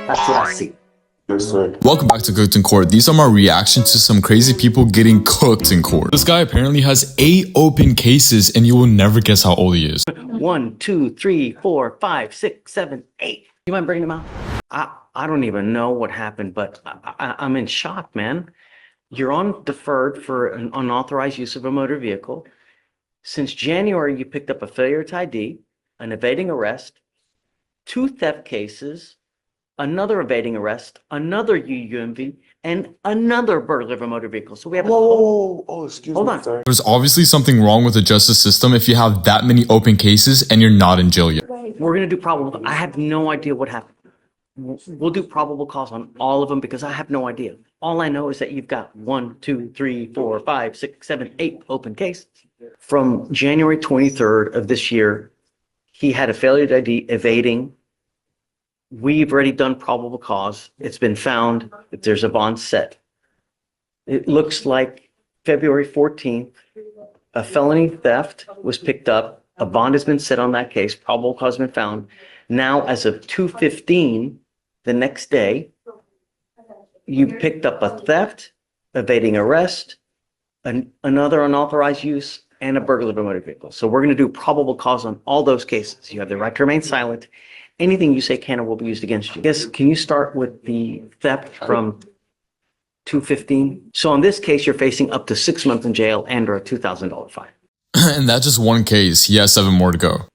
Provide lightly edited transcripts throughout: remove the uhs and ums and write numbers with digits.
That's what I see. Yes, sir. Welcome back to Cooked in Court. These are my reactions to some crazy people getting cooked in court. This guy apparently has 8 open cases and you will never guess how old he is. 1, 2, 3, 4, 5, 6, 7, 8. You mind bringing them out? I don't even know what happened, but I'm in shock, man. You're on deferred for an unauthorized use of a motor vehicle. Since January, you picked up a failure to ID, an evading arrest, 2 theft cases, another evading arrest, another UUMV, and another burglary of a motor vehicle. So we have Excuse Hold me, on. sir. There's obviously something wrong with the justice system if you have that many open cases and you're not in jail yet. We're going to do probable. I have no idea what happened. We'll do probable cause on all of them because I have no idea. All I know is that you've got 1, 2, 3, 4, 5, 6, 7, 8 open cases. From January 23rd of this year, he had a failure to ID evading. We've already done probable cause. It's been found that there's a bond set. It looks like February 14th, a felony theft was picked up. A bond has been set on that case. Probable cause has been found. Now, as of 2:15, the next day, you picked up a theft, evading arrest, another unauthorized use, and a burglary of a motor vehicle. So we're going to do probable cause on all those cases. You have the right to remain silent. Anything you say can or will be used against you. Yes, can you start with the theft from 2:15? So in this case, you're facing up to 6 months in jail and or a $2,000 fine. And that's just one case. He has 7 more to go.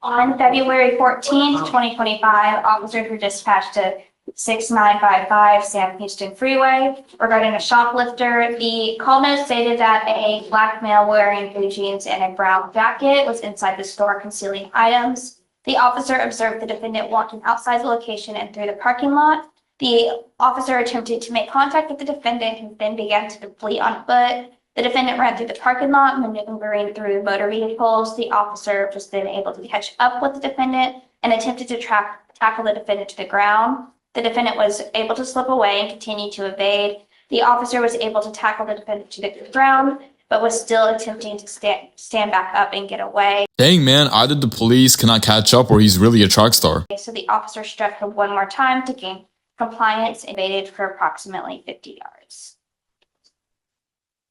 On February 14th, 2025, officers were dispatched to 6955 Sam Houston Freeway regarding a shoplifter. The call note stated that a black male wearing blue jeans and a brown jacket was inside the store concealing items. The officer observed the defendant walking outside the location and through the parking lot. The officer attempted to make contact with the defendant, who then began to flee on foot. The defendant ran through the parking lot, maneuvering through motor vehicles. The officer was then able to catch up with the defendant and attempted to tackle the defendant to the ground. The defendant was able to slip away and continue to evade. The officer was able to tackle the defendant to the ground, but was still attempting to stand back up and get away. Dang, man, either the police cannot catch up or he's really a track star. So the officer struck him one more time to gain compliance and evaded for approximately 50 yards.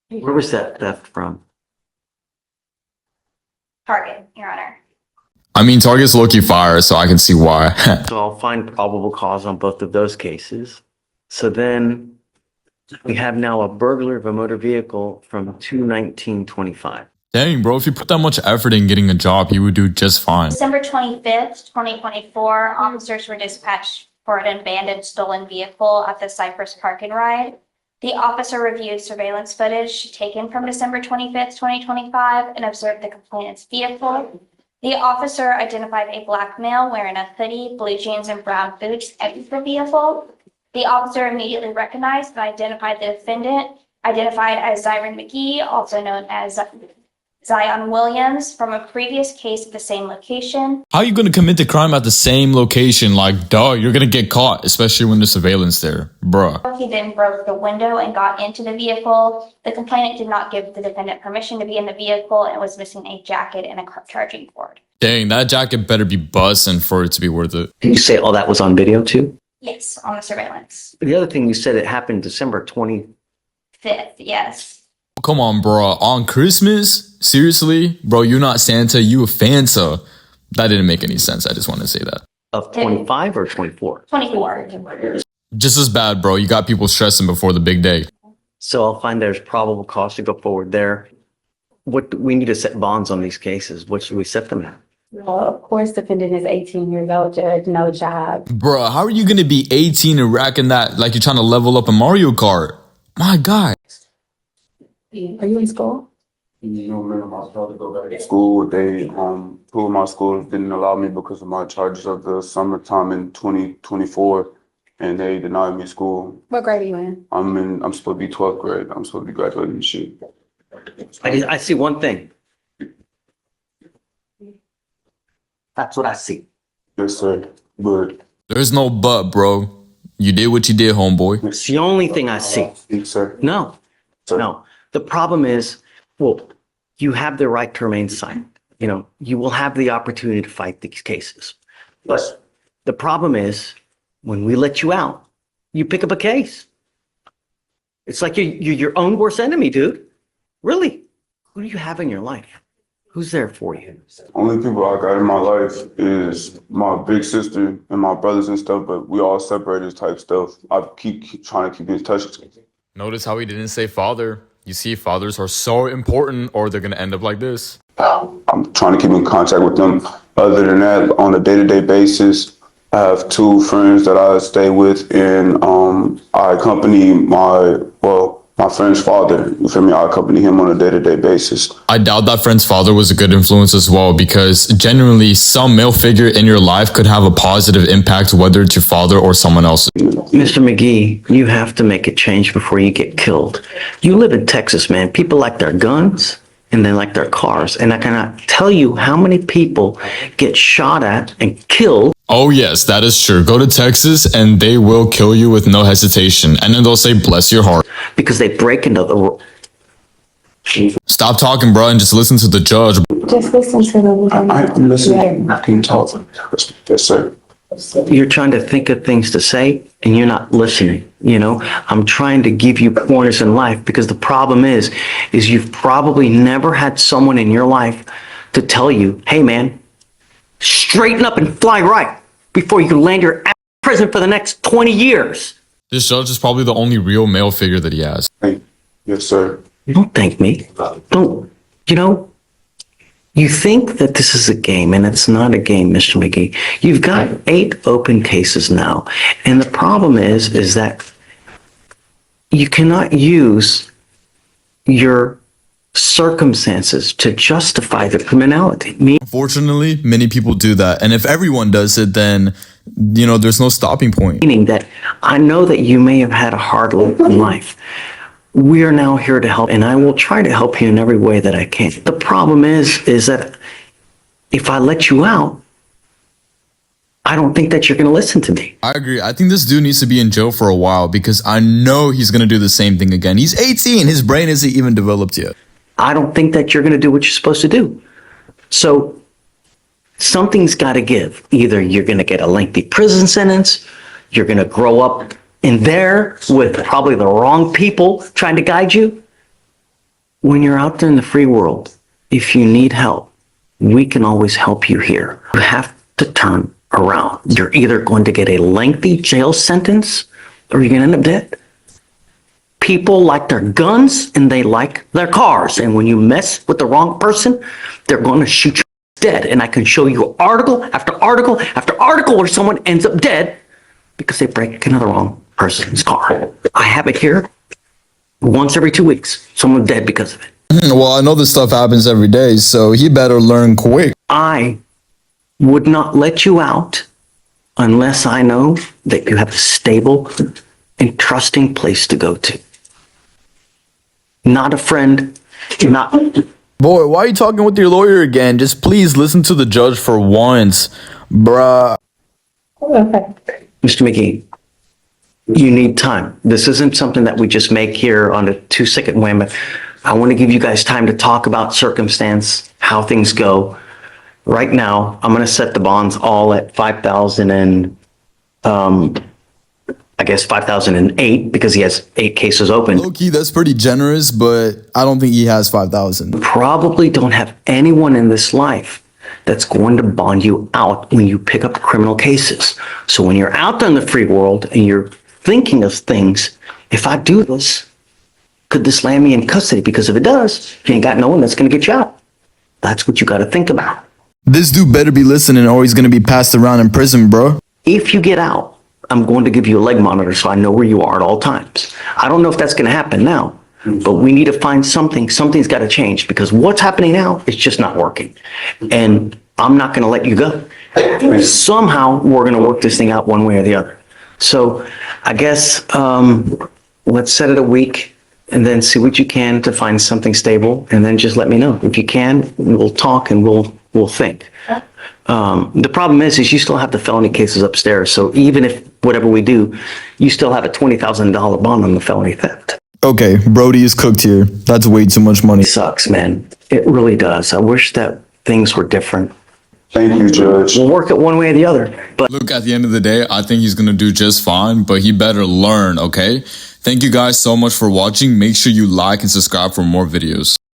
Where was that theft from? Target, Your Honor. I mean, Target's low-key fire, so I can see why. So I'll find probable cause on both of those cases. So then we have now a burglary of a motor vehicle from 2/19/25. Dang, bro, if you put that much effort in getting a job, you would do just fine. December 25th, 2024, officers were dispatched for an abandoned stolen vehicle at the Cypress Park and Ride. The officer reviewed surveillance footage taken from December 25th, 2025 and observed the complainant's vehicle. The officer identified a black male wearing a hoodie, blue jeans, and brown boots exit the vehicle. The officer immediately recognized and identified the defendant, identified as Zyron McGee, also known as Zion Williams, from a previous case at the same location. How are you going to commit the crime at the same location? Like, duh, you're going to get caught, especially when there's surveillance there. Bruh. He then broke the window and got into the vehicle. The complainant did not give the defendant permission to be in the vehicle and was missing a jacket and a charging cord. Dang, that jacket better be bussin' for it to be worth it. Did you say all that was on video too? Yes, on the surveillance. The other thing you said it happened December 20. 5th, yes. Come on, bro. On Christmas? Seriously? Bro, you're not Santa, you a Fanta. That didn't make any sense. I just want to say that. Of 25 or 24? 24. Just as bad, bro. You got people stressing before the big day. So I'll find there's probable cause to go forward there. What we need to set bonds on these cases. What should we set them at? Well, of course, defendant is 18 years old, judge, no job. Bro, how are you going to be 18 and racking that like you're trying to level up a Mario Kart? My God. Are you in school? No, ma'am, I was about to go back to school. They, two of my schools didn't allow me because of my charges of the summertime in 2024, and they denied me school. What grade are you in? I'm supposed to be 12th grade. I'm supposed to be graduating this year. I see one thing. That's what I see. Yes, sir. But There's no but, bro. You did what you did, homeboy. It's the only thing I see. speak, sir. No, Sir. no. The problem is, well, you have the right to remain silent. You know, you will have the opportunity to fight these cases. But the problem is, When we let you out, you pick up a case. It's like you're your own worst enemy, dude. Really? Who do you have in your life? Who's there for you? Only people I got in my life is my big sister and my brothers and stuff, but we all separated type stuff. I keep trying to keep in touch. Notice how he didn't say father. You see, fathers are so important or they're going to end up like this. I'm trying to keep in contact with them. Other than that, on a day-to-day basis, I have 2 friends that I stay with, and I accompany my friend's father. You feel me? I accompany him on a day-to-day basis. I doubt that friend's father was a good influence as well, because genuinely some male figure in your life could have a positive impact, whether it's your father or someone else. Mr. McGee, you have to make a change before you get killed. You live in Texas, man. People like their guns and they like their cars. And I cannot tell you how many people get shot at and killed. Oh yes, that is true. Go to Texas and they will kill you with no hesitation. And then they'll say, bless your heart. Because they break into the... Stop talking, bro, and just listen to the judge. Just listen to them. I'm listening. I can talk. Yes, sir. You're trying to think of things to say and you're not listening. You know, I'm trying to give you pointers in life, because the problem is you've probably never had someone in your life to tell you, hey man, straighten up and fly right before you land your ass in prison for the next 20 years. This judge is probably the only real male figure that he has. Hey, yes, sir. Don't thank me. Don't, you know, you think that this is a game, and it's not a game, Mr. McGee. You've got 8 open cases now. And the problem is that you cannot use your circumstances to justify the criminality. Unfortunately, many people do that. And if everyone does it, then, you know, there's no stopping point. Meaning that I know that you may have had a hard life in life. We are now here to help, and I will try to help you in every way that I can. The problem is that if I let you out, I don't think that you're going to listen to me. I agree. I think this dude needs to be in jail for a while, because I know he's going to do the same thing again. He's 18. His brain isn't even developed yet. I don't think that you're going to do what you're supposed to do. So something's got to give. Either you're going to get a lengthy prison sentence, you're going to grow up in there with probably the wrong people trying to guide you. When you're out there in the free world, if you need help, we can always help you here. You have to turn around. You're either going to get a lengthy jail sentence or you're going to end up dead. People like their guns and they like their cars. And when you mess with the wrong person, they're going to shoot you dead. And I can show you article after article after article where someone ends up dead because they break into the wrong person's car. I have it here. Once every 2 weeks, someone's dead because of it. Well, I know this stuff happens every day, so he better learn quick. I would not let you out unless I know that you have a stable and trusting place to go to. Not a friend, not... Boy, why are you talking with your lawyer again? Just please listen to the judge for once, bruh. Okay. Mr. McGee, you need time. This isn't something that we just make here on a 2-second whim. I want to give you guys time to talk about circumstance, how things go. Right now, I'm going to set the bonds all at 5,000 and, I guess 5,008 because he has 8 cases open. Low-key, that's pretty generous, but I don't think he has 5,000. Probably don't have anyone in this life that's going to bond you out when you pick up criminal cases. So when you're out there in the free world and you're thinking of things, if I do this, could this land me in custody? Because if it does, you ain't got no one that's going to get you out. That's what you got to think about. This dude better be listening or he's gonna be passed around in prison, bro. If you get out, I'm going to give you a leg monitor so I know where you are at all times. I don't know if that's going to happen now, but we need to find something. Something's got to change because what's happening now is just not working. And I'm not going to let you go. Somehow we're going to work this thing out one way or the other. So I guess let's set it a week and then see what you can to find something stable. And then just let me know. If you can, we'll talk and we'll think. The problem is you still have the felony cases upstairs. So even if whatever we do, you still have a $20,000 bond on the felony theft. Okay, Brody is cooked here. That's way too much money. It sucks, man. It really does. I wish that things were different. Thank you, Judge. We'll work it one way or the other. But Look, at the end of the day, I think he's gonna do just fine, but he better learn, okay? Thank you guys so much for watching. Make sure you like and subscribe for more videos.